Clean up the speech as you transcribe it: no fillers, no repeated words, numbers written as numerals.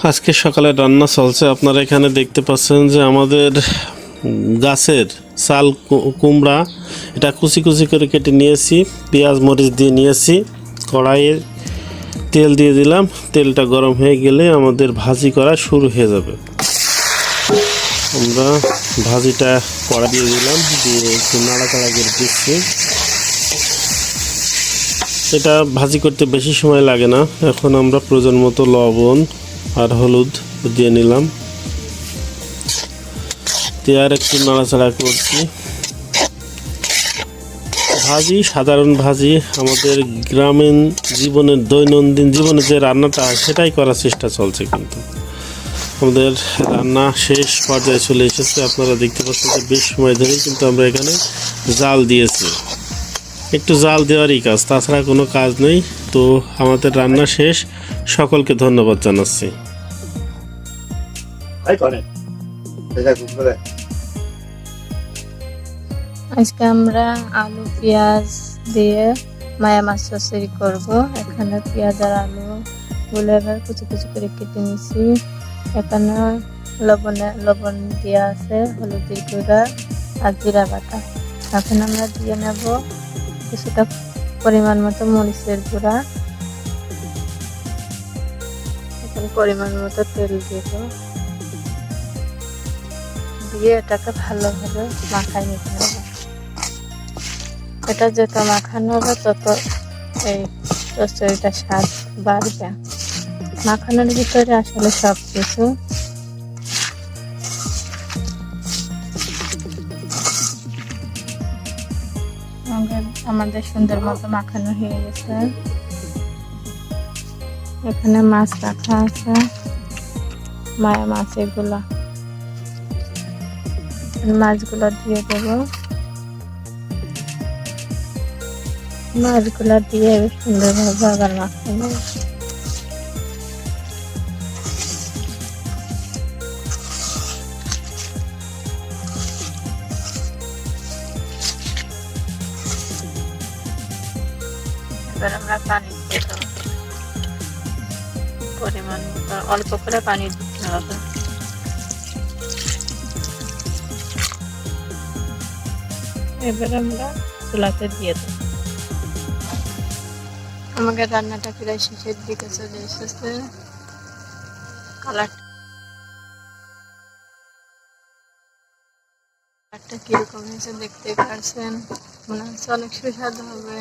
আজকে সকালে রান্না চলছে। আপনারা এখানে দেখতে পাচ্ছেন যে আমাদের গাছের চাল কুমড়া, এটা কুচি কুচি করে কেটে নিয়েছি, পেঁয়াজ মরিচ দিয়ে নিয়েছি। কড়াইয়ে তেল দিয়ে দিলাম, তেলটা গরম হয়ে গেলে আমাদের ভাজি করা শুরু হয়ে যাবে। আমরা ভাজিটা কড়া দিয়ে দিলাম, দিয়ে একটু নাড়াচাড়া করে দিচ্ছি। এটা ভাজি করতে বেশি সময় লাগে না। এখন আমরা প্রয়োজন মতো লবণ আর হলুদ দিয়ে নিলাম, দিয়ে আর একটু নাড়াচাড়া করছি। ভাজি সাধারণ ভাজি, আমাদের গ্রামীণ জীবনের দৈনন্দিন জীবনে যে রান্নাটা সেটাই করার চেষ্টা চলছে, কিন্তু আমাদের রান্না শেষ পর্যায়ে চলে এসেছে। আপনারা দেখতে পাচ্ছেন যে বেশ সময় ধরেই কিন্তু আমরা এখানে জাল দিয়েছি। একটু জাল দেওয়ারই কাজ, তাছাড়া কোনো কাজ নেই। তো আমাদের রান্না শেষ, সকলকে ধন্যবাদ জানাচ্ছি। আজকে আমরা আলু পেঁয়াজ দিয়ে মায়া মাছ চচ্চড়ি করবো। এখানে পেঁয়াজ আর আলু গুলো এবার কুচি কুচি করে কেটে নিছি। এখানে লবণ দেওয়া আছে, হলুদের গুঁড়া আর জিরা বাটা। এখন আমরা দিয়ে নেব কিছুটা পরিমাণ মতো মরিচের গুঁড়া, এখন পরিমাণ মতো তেল দিব, দিয়ে এটাকে ভালোভাবে মাখাই নিতে হবে। এটা যত মাখানো হবে তত এই চচ্চড়িটা স্বাদ বাড়বে। মাখানোর ভিতরে আসলে সব কিছু। আমাদের সুন্দর মতো মাখানো হয়ে গেছে। এখানে মাছ রাখা আছে, মায়া মাছ, এগুলা মাছগুলো দিয়ে দেবো। মাছগুলো দিয়ে সুন্দরভাবে আবার মাখানো। এবার আমরা পানি দিয়ে দেবো, পরিমাণ মতো অল্প করে পানি দিতে হবে। এবার আমরা চুলাতে দিয়ে দেবো। আমাকে রান্নাটা প্রায় শেষের দিকে চলে এসেছে। কালারটা কিরকম হয়েছে দেখতে পাচ্ছেন, মনে হচ্ছে অনেক সুস্বাদু হবে।